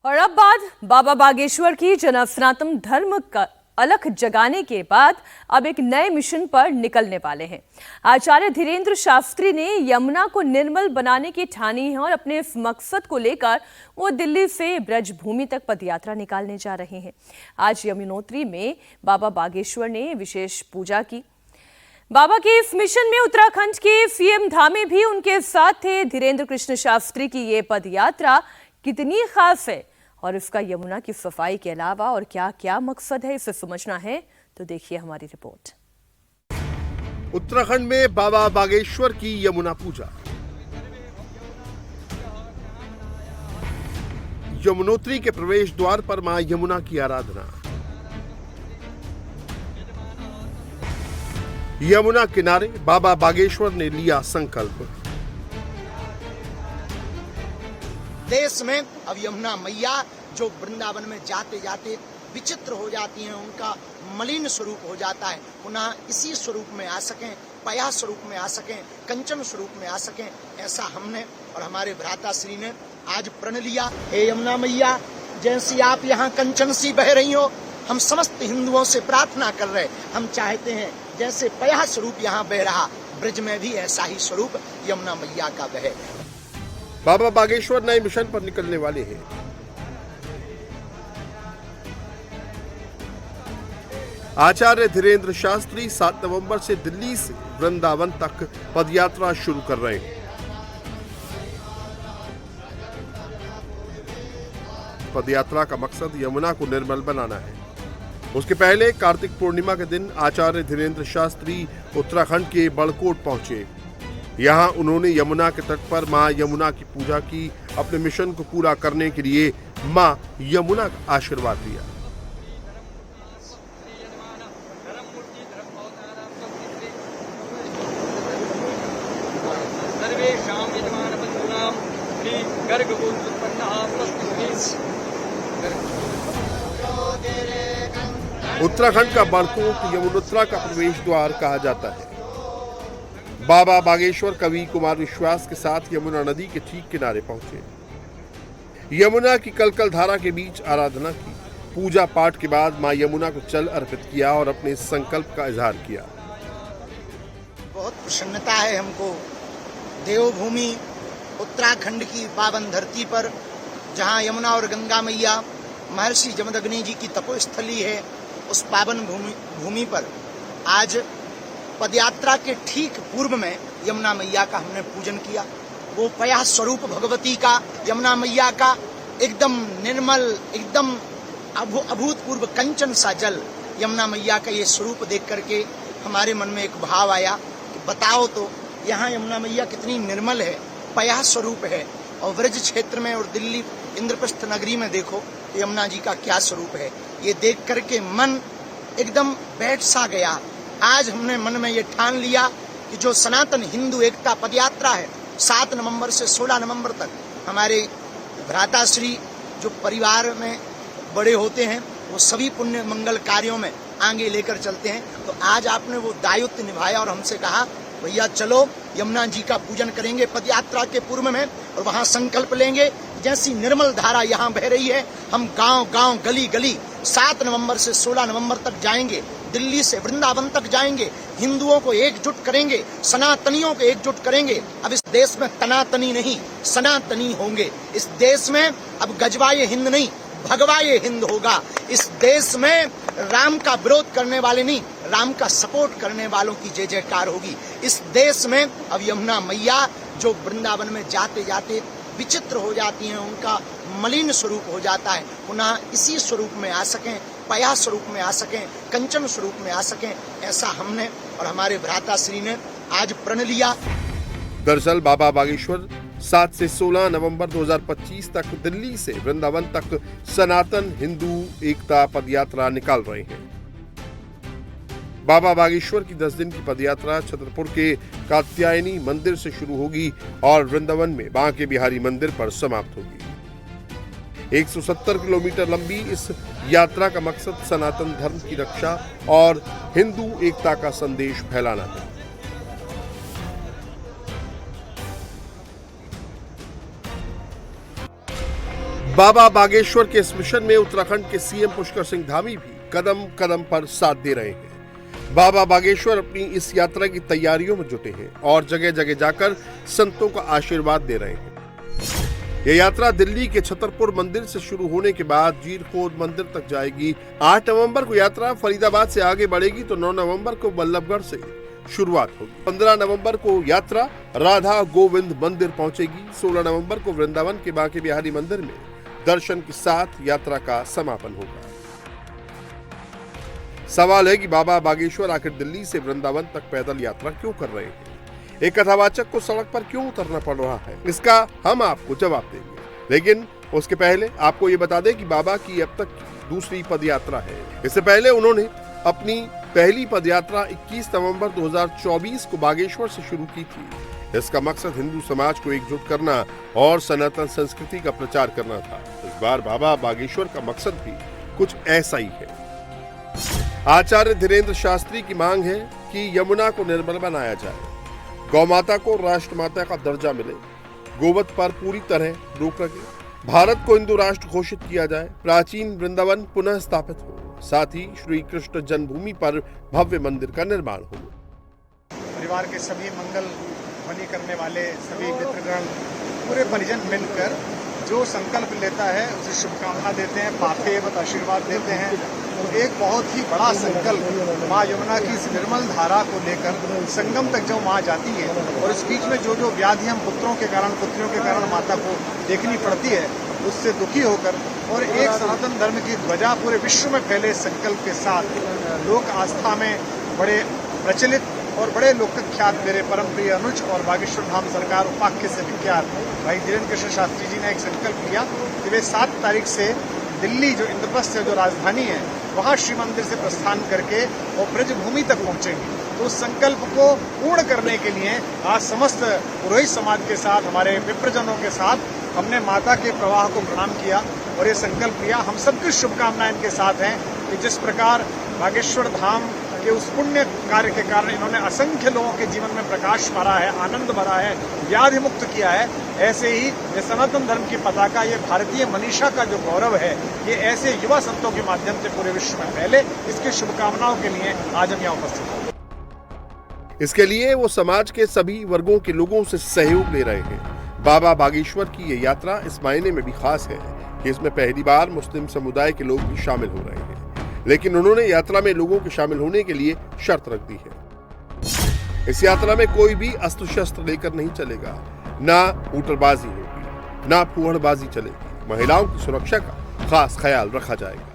और अब बात बाबा बागेश्वर की। जन सनातन धर्म का अलख जगाने के बाद अब एक नए मिशन पर निकलने वाले हैं। आचार्य धीरेन्द्र शास्त्री ने यमुना को निर्मल बनाने की ठानी है और अपने इस मकसद को लेकर वो दिल्ली से ब्रजभूमि तक पदयात्रा निकालने जा रहे हैं। आज यमुनोत्री में बाबा बागेश्वर ने विशेष पूजा की। बाबा के इस मिशन में उत्तराखंड के सीएम धामी भी उनके साथ थे। धीरेन्द्र कृष्ण शास्त्री की ये पदयात्रा कितनी खास है और इसका यमुना की सफाई के अलावा और क्या क्या मकसद है, इसे समझना है तो देखिए हमारी रिपोर्ट। उत्तराखंड में बाबा बागेश्वर की यमुना पूजा। यमुनोत्री के प्रवेश द्वार पर मां यमुना की आराधना। यमुना किनारे बाबा बागेश्वर ने लिया संकल्प। देश में अब यमुना मैया जो वृंदावन में जाते जाते विचित्र हो जाती हैं, उनका मलिन स्वरूप हो जाता है, पुनः इसी स्वरूप में आ सकें, पया स्वरूप में आ सकें, कंचन स्वरूप में आ सकें, ऐसा हमने और हमारे भ्राता श्री ने आज प्रण लिया। हे यमुना मैया, जैसी आप यहाँ कंचन सी बह रही हो, हम समस्त हिंदुओं से प्रार्थना कर रहे, हम चाहते हैं जैसे पया स्वरूप यहाँ बह रहा, ब्रज में भी ऐसा ही स्वरूप यमुना मैया का बहे। बाबा बागेश्वर नए मिशन पर निकलने वाले हैं। आचार्य धीरेन्द्र शास्त्री 7 नवंबर से दिल्ली से वृंदावन तक पदयात्रा शुरू कर रहे हैं। पदयात्रा का मकसद यमुना को निर्मल बनाना है। उसके पहले कार्तिक पूर्णिमा के दिन आचार्य धीरेन्द्र शास्त्री उत्तराखंड के बड़कोट पहुंचे। यहाँ उन्होंने यमुना के तट पर मां यमुना की पूजा की। अपने मिशन को पूरा करने के लिए मां यमुना का आशीर्वाद लिया। उत्तराखंड का बड़कोट यमुनोत्रा का प्रवेश द्वार कहा जाता है। बाबा बागेश्वर कवि कुमार विश्वास के साथ यमुना नदी के ठीक किनारे पहुंचे। यमुना की कलकल धारा के बीच आराधना की। पूजा पाठ के बाद मां यमुना को जल अर्पित किया और अपने संकल्प का इजहार किया। बहुत प्रसन्नता है हमको देवभूमि उत्तराखंड की पावन धरती पर, जहां यमुना और गंगा मैया महर्षि जमदग्नि जी की तपोस्थली है, उस पावन भूमि पर आज पदयात्रा के ठीक पूर्व में यमुना मैया का हमने पूजन किया। वो पया स्वरूप भगवती का, यमुना मैया का एकदम निर्मल, एकदम अभूतपूर्व कंचन सा जल, यमुना मैया का ये स्वरूप देख करके हमारे मन में एक भाव आया कि बताओ तो यहाँ यमुना मैया कितनी निर्मल है, पया स्वरूप है, और ब्रज क्षेत्र में और दिल्ली इंद्रप्रस्थ नगरी में देखो यमुना जी का क्या स्वरूप है। ये देख करके मन एकदम बैठ सा गया। आज हमने मन में ये ठान लिया कि जो सनातन हिंदू एकता पदयात्रा है 7 नवंबर से 16 नवंबर तक, हमारे भ्राताश्री जो परिवार में बड़े होते हैं वो सभी पुण्य मंगल कार्यों में आगे लेकर चलते हैं। तो आज आपने वो दायित्व निभाया और हमसे कहा भैया चलो यमुना जी का पूजन करेंगे पदयात्रा के पूर्व में, और वहां संकल्प लेंगे जैसी निर्मल धारा यहाँ बह रही है, हम गांव गांव गली गली 7 नवंबर से 16 नवंबर तक जाएंगे, दिल्ली से वृंदावन तक जाएंगे, हिंदुओं को एकजुट करेंगे, सनातनियों को एकजुट करेंगे। अब इस देश में तनातनी नहीं, सनातनी होंगे। इस देश में अब गजवाए हिंद नहीं, भगवाए हिंद होगा। इस देश में राम का विरोध करने वाले नहीं, राम का सपोर्ट करने वालों की जय जयकार होगी। इस देश में अब यमुना मैया जो वृंदावन में जाते जाते विचित्र हो जाती हैं, उनका मलिन स्वरूप हो जाता है, पुनः इसी स्वरूप में आ सकें, पया स्वरूप में आ सकें, कंचन स्वरूप में आ सकें, ऐसा हमने और हमारे भ्राता श्री ने आज प्रण लिया। दरअसल बाबा बागेश्वर 7 से 16 नवंबर 2025 तक दिल्ली से वृंदावन तक सनातन हिंदू एकता पदयात्रा निकाल रहे हैं। बाबा बागेश्वर की 10 दिन की पदयात्रा छतरपुर के कात्यायनी मंदिर से शुरू होगी और वृंदावन में बांके बिहारी मंदिर पर समाप्त होगी। 170 किलोमीटर लंबी इस यात्रा का मकसद सनातन धर्म की रक्षा और हिंदू एकता का संदेश फैलाना है। बाबा बागेश्वर के इस मिशन में उत्तराखंड के सीएम पुष्कर सिंह धामी भी कदम कदम पर साथ दे रहे हैं। बाबा बागेश्वर अपनी इस यात्रा की तैयारियों में जुटे हैं और जगह जगह जाकर संतों का आशीर्वाद दे रहे हैं। यह यात्रा दिल्ली के छतरपुर मंदिर से शुरू होने के बाद जीरखोद मंदिर तक जाएगी। 8 नवंबर को यात्रा फरीदाबाद से आगे बढ़ेगी तो 9 नवंबर को बल्लभगढ़ से शुरुआत होगी। 15 नवंबर को यात्रा राधा गोविंद मंदिर पहुंचेगी। 16 नवंबर को वृंदावन के बांके बिहारी मंदिर में दर्शन के साथ यात्रा का समापन होगा। सवाल है कि बाबा बागेश्वर आखिर दिल्ली से वृंदावन तक पैदल यात्रा क्यों कर रहे हैं? एक कथावाचक को सड़क पर क्यों उतरना पड़ रहा है? इसका हम आपको जवाब देंगे, लेकिन उसके पहले आपको ये बता दें कि बाबा की अब तक दूसरी पदयात्रा है। इससे पहले उन्होंने अपनी पहली पदयात्रा 21 नवंबर 2024 को बागेश्वर से शुरू की थी। इसका मकसद हिंदू समाज को एकजुट करना और सनातन संस्कृति का प्रचार करना था। इस बार बाबा बागेश्वर का मकसद भी कुछ ऐसा ही है। आचार्य धीरेन्द्र शास्त्री की मांग है कि यमुना को निर्मल बनाया जाए, गौ माता को राष्ट्रमाता का दर्जा मिले, गोवध पर पूरी तरह रोक लगे, भारत को हिंदू राष्ट्र घोषित किया जाए, प्राचीन वृंदावन पुनः स्थापित हो, साथ ही श्री कृष्ण जन्मभूमि पर भव्य मंदिर का निर्माण हो। परिवार के सभी मंगल बनी करने वाले सभी मित्रगण पूरे परिजन मिलकर जो संकल्प लेता है उसे शुभकामना देते हैं, पाथेवत आशीर्वाद देते हैं। तो एक बहुत ही बड़ा संकल्प माँ यमुना की इस निर्मल धारा को लेकर संगम तक जो माँ जाती है और इस बीच में जो व्याधि हम पुत्रों के कारण पुत्रियों के कारण माता को देखनी पड़ती है, उससे दुखी होकर और एक सनातन धर्म की ध्वजा पूरे विश्व में फैले संकल्प के साथ लोक आस्था में बड़े प्रचलित और बड़े लोकख्यात मेरे परम प्रिय अनुज और बागेश्वर धाम सरकार उपाख्य से विख्यात भाई धीरेन्द्र कृष्ण शास्त्री जी ने एक संकल्प लिया कि वे 7 तारीख से दिल्ली जो इंद्रप्रस्थ जो राजधानी है वहाँ श्री मंदिर से प्रस्थान करके और ब्रजभूमि तक पहुँचेंगे। तो उस संकल्प को पूर्ण करने के लिए आज समस्त पुरोहित समाज के साथ हमारे विप्रजनों के साथ हमने माता के प्रवाह को प्रणाम किया और ये संकल्प लिया। हम सबकी शुभकामनाएं इनके साथ हैं कि जिस प्रकार बागेश्वर धाम के उस पुण्य कार्य के कारण इन्होंने असंख्य लोगों के जीवन में प्रकाश भरा है, आनंद भरा है, व्याधि मुक्त किया है, ऐसे ही ये सनातन धर्म की पताका, ये भारतीय मनीषा का जो गौरव है, ये ऐसे युवा संतों के माध्यम से पूरे विश्व में फैले। इसकी शुभकामनाओं के लिए आज हम यहाँ उपस्थित हैं। इसके लिए वो समाज के सभी वर्गों के लोगों से सहयोग ले रहे हैं। बाबा बागेश्वर की ये यात्रा इस मायने में भी खास है कि इसमें पहली बार मुस्लिम समुदाय के लोग भी शामिल हो रहे हैं, लेकिन उन्होंने यात्रा में लोगों के शामिल होने के लिए शर्त रख दी है। इस यात्रा में कोई भी अस्त्र शस्त्र लेकर नहीं चलेगा, ना हूटरबाजी होगी, ना फुहड़बाजी चलेगी। महिलाओं की सुरक्षा का खास ख्याल रखा जाएगा।